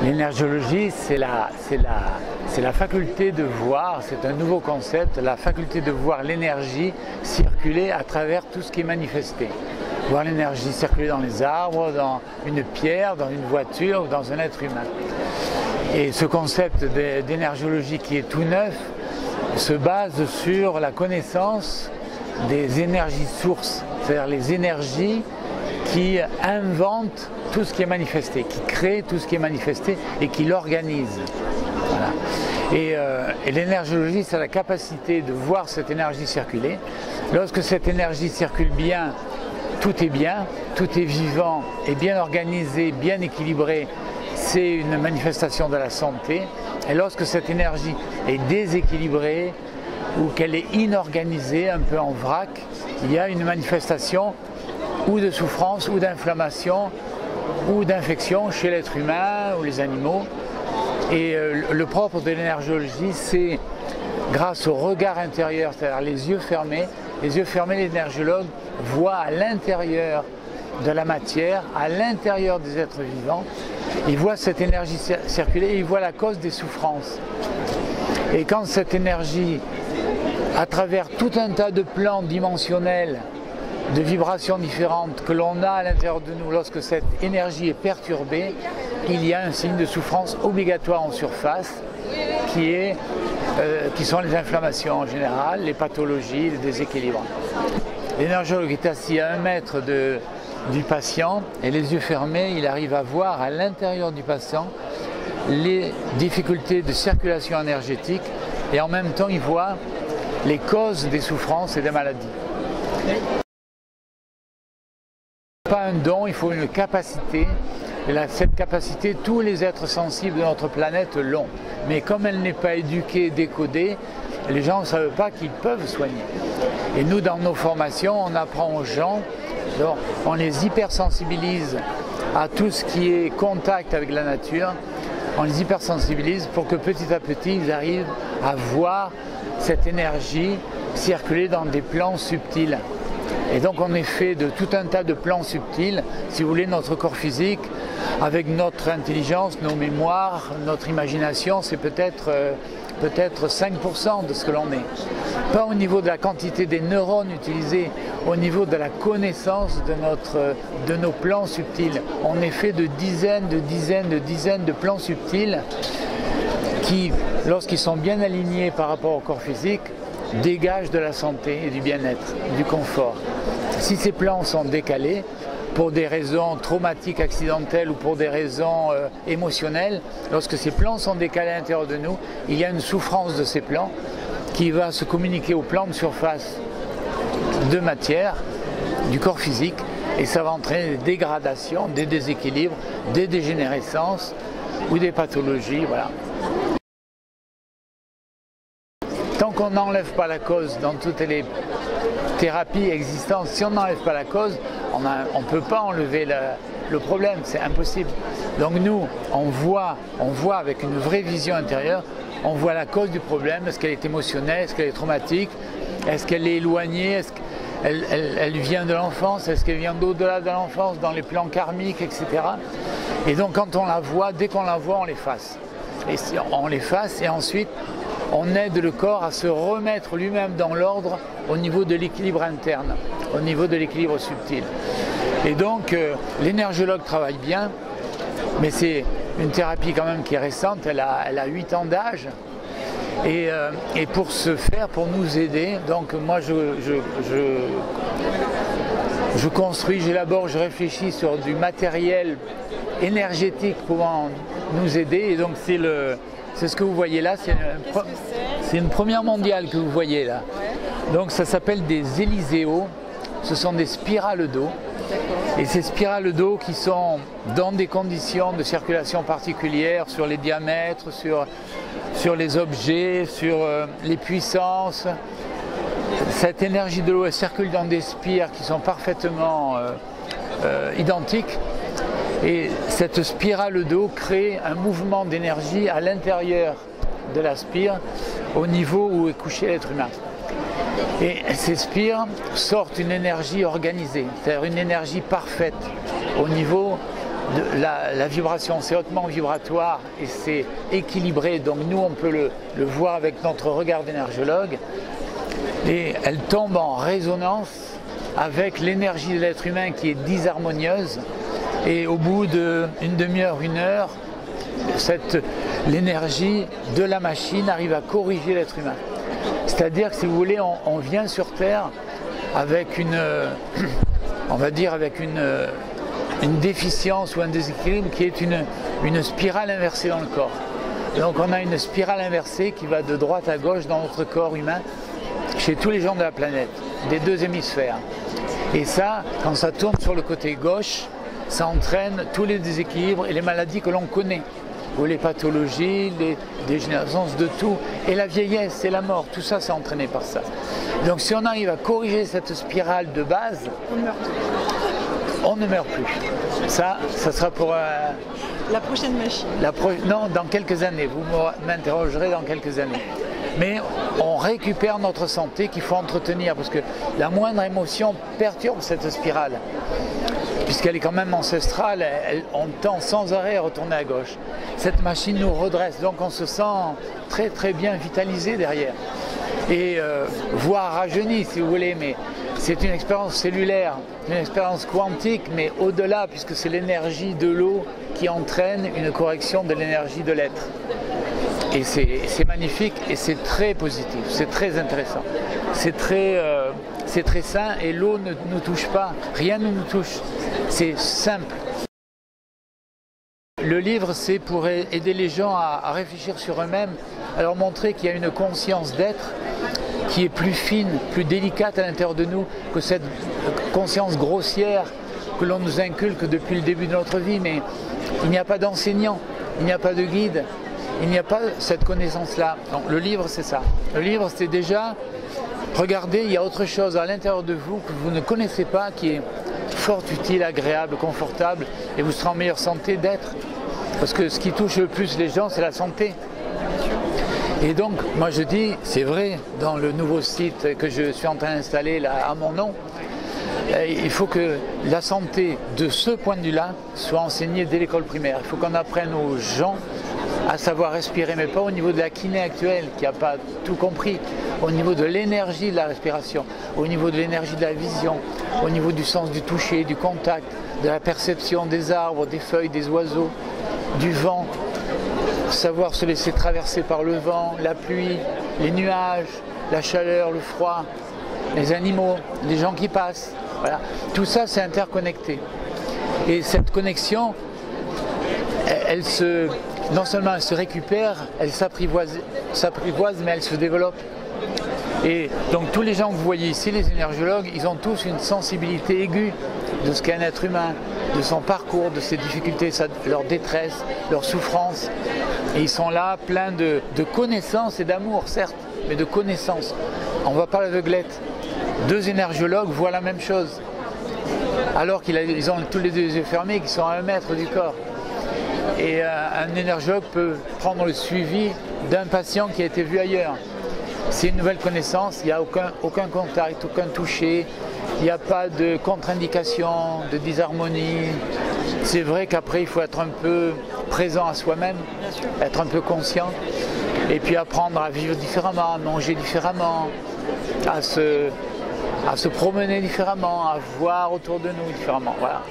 L'énergiologie, c'est la faculté de voir, c'est un nouveau concept, la faculté de voir l'énergie circuler à travers tout ce qui est manifesté. Voir l'énergie circuler dans les arbres, dans une pierre, dans une voiture ou dans un être humain. Et ce concept d'énergiologie qui est tout neuf se base sur la connaissance des énergies sources, c'est-à-dire les énergies qui inventent tout ce qui est manifesté, qui créent tout ce qui est manifesté et qui l'organisent. Voilà. Et l'énergiologie, c'est la capacité de voir cette énergie circuler. Lorsque cette énergie circule bien, tout est vivant et bien organisé, bien équilibré, c'est une manifestation de la santé. Et lorsque cette énergie est déséquilibrée ou qu'elle est inorganisée, un peu en vrac, il y a une manifestation ou de souffrance ou d'inflammation ou d'infection chez l'être humain ou les animaux. Et le propre de l'énergiologie, c'est grâce au regard intérieur, c'est-à-dire les yeux fermés, l'énergiologue voit à l'intérieur de la matière, à l'intérieur des êtres vivants, il voit cette énergie circuler et il voit la cause des souffrances. Et quand cette énergie, à travers tout un tas de plans dimensionnels, de vibrations différentes que l'on a à l'intérieur de nous, lorsque cette énergie est perturbée, il y a un signe de souffrance obligatoire en surface qui sont les inflammations en général, les pathologies, les déséquilibres. L'énergiologue est assis à 1 mètre du patient et les yeux fermés, il arrive à voir à l'intérieur du patient les difficultés de circulation énergétique et en même temps il voit les causes des souffrances et des maladies. Pas un don, il faut une capacité. Et cette capacité, tous les êtres sensibles de notre planète l'ont. Mais comme elle n'est pas éduquée, décodée, les gens ne savent pas qu'ils peuvent soigner. Et nous, dans nos formations, on apprend aux gens, on les hypersensibilise à tout ce qui est contact avec la nature, on les hypersensibilise pour que petit à petit, ils arrivent à voir cette énergie circuler dans des plans subtils. Et donc on est fait de tout un tas de plans subtils, si vous voulez, notre corps physique, avec notre intelligence, nos mémoires, notre imagination, c'est peut-être 5% de ce que l'on est. Pas au niveau de la quantité des neurones utilisés, au niveau de la connaissance de nos plans subtils. On est fait de dizaines de plans subtils qui, lorsqu'ils sont bien alignés par rapport au corps physique, dégagent de la santé et du bien-être, du confort. Si ces plans sont décalés, pour des raisons traumatiques, accidentelles ou pour des raisons émotionnelles, lorsque ces plans sont décalés à l'intérieur de nous, il y a une souffrance de ces plans qui va se communiquer au plan de surface de matière, du corps physique, et ça va entraîner des dégradations, des déséquilibres, des dégénérescences ou des pathologies, voilà. Tant qu'on n'enlève pas la cause dans toutes les thérapies existantes, si on n'enlève pas la cause, on ne peut pas enlever le problème, c'est impossible. Donc nous, on voit avec une vraie vision intérieure, on voit la cause du problème, est-ce qu'elle est émotionnelle, est-ce qu'elle est traumatique, est-ce qu'elle est éloignée, est-ce qu'elle vient de l'enfance, est-ce qu'elle vient d'au-delà de l'enfance, dans les plans karmiques, etc. Et donc quand on la voit, dès qu'on la voit, on l'efface. Et on l'efface et ensuite, on aide le corps à se remettre lui-même dans l'ordre au niveau de l'équilibre interne, au niveau de l'équilibre subtil. Et donc, l'énergiologue travaille bien, mais c'est une thérapie quand même qui est récente, elle a 8 ans d'âge. Et pour ce faire, pour nous aider, donc moi je construis, j'élabore, je réfléchis sur du matériel énergétique pouvant nous aider. Et donc c'est ce que vous voyez là, c'est une première mondiale que vous voyez là. Donc ça s'appelle des Élyséos, ce sont des spirales d'eau. Et ces spirales d'eau qui sont dans des conditions de circulation particulières sur les diamètres, sur les objets, sur les puissances. Cette énergie de l'eau, elle circule dans des spires qui sont parfaitement identiques. Et cette spirale d'eau crée un mouvement d'énergie à l'intérieur de la spire, au niveau où est couché l'être humain. Et ces spires sortent une énergie organisée, c'est-à-dire une énergie parfaite, au niveau la vibration, c'est hautement vibratoire et c'est équilibré, donc nous on peut le voir avec notre regard d'énergologue, et elle tombe en résonance avec l'énergie de l'être humain qui est disharmonieuse, et au bout d'une demi-heure, 1 heure, l'énergie de la machine arrive à corriger l'être humain. C'est-à-dire que si vous voulez, on vient sur Terre avec on va dire avec une déficience ou un déséquilibre qui est une spirale inversée dans le corps. Donc on a une spirale inversée qui va de droite à gauche dans notre corps humain, chez tous les gens de la planète, des 2 hémisphères. Et ça, quand ça tourne sur le côté gauche, ça entraîne tous les déséquilibres et les maladies que l'on connaît, ou les pathologies, les dégénérescences de tout, et la vieillesse et la mort, tout ça c'est entraîné par ça. Donc si on arrive à corriger cette spirale de base, on ne meurt plus. Ça sera pour la prochaine machine. Non, dans quelques années, vous m'interrogerez dans quelques années. Mais on récupère notre santé qu'il faut entretenir, parce que la moindre émotion perturbe cette spirale. Puisqu'elle est quand même ancestrale, on tend sans arrêt à retourner à gauche. Cette machine nous redresse, donc on se sent très très bien vitalisé derrière. Et voire rajeuni si vous voulez, mais c'est une expérience cellulaire, une expérience quantique, mais au-delà, puisque c'est l'énergie de l'eau qui entraîne une correction de l'énergie de l'être. Et c'est magnifique et c'est très positif, c'est très intéressant. C'est très sain et l'eau ne nous touche pas, rien ne nous touche. C'est simple. Le livre, c'est pour aider les gens à réfléchir sur eux-mêmes, à leur montrer qu'il y a une conscience d'être qui est plus fine, plus délicate à l'intérieur de nous que cette conscience grossière que l'on nous inculque depuis le début de notre vie. Mais il n'y a pas d'enseignant, il n'y a pas de guide, il n'y a pas cette connaissance-là. Donc le livre, c'est ça. Le livre, c'est déjà, regardez, il y a autre chose à l'intérieur de vous que vous ne connaissez pas, qui est fort utile, agréable, confortable, et vous serez en meilleure santé d'être. Parce que ce qui touche le plus les gens, c'est la santé. Et donc, moi je dis, c'est vrai, dans le nouveau site que je suis en train d'installer là à mon nom, il faut que la santé, de ce point de vue-là, soit enseignée dès l'école primaire. Il faut qu'on apprenne aux gens à savoir respirer, mais pas au niveau de la kiné actuelle, qui n'a pas tout compris, au niveau de l'énergie de la respiration, au niveau de l'énergie de la vision, au niveau du sens du toucher, du contact, de la perception des arbres, des feuilles, des oiseaux, du vent, savoir se laisser traverser par le vent, la pluie, les nuages, la chaleur, le froid, les animaux, les gens qui passent. Voilà. Tout ça, c'est interconnecté. Et cette connexion, non seulement elle se récupère, elle s'apprivoise, mais elle se développe. Et donc tous les gens que vous voyez ici, les énergologues, ils ont tous une sensibilité aiguë de ce qu'est un être humain, de son parcours, de ses difficultés, leur détresse, leur souffrance. Et ils sont là pleins de connaissances et d'amour, certes, mais de connaissances. On ne voit pas l'aveuglette. 2 énergologues voient la même chose, alors qu'ils ont tous les 2 les yeux fermés, qui sont à 1 mètre du corps. Et un énergologue peut prendre le suivi d'un patient qui a été vu ailleurs. C'est une nouvelle connaissance, il n'y a aucun contact, aucun toucher, il n'y a pas de contre-indication, de disharmonie. C'est vrai qu'après il faut être un peu présent à soi-même, être un peu conscient, et puis apprendre à vivre différemment, à manger différemment, à se promener différemment, à voir autour de nous différemment. Voilà.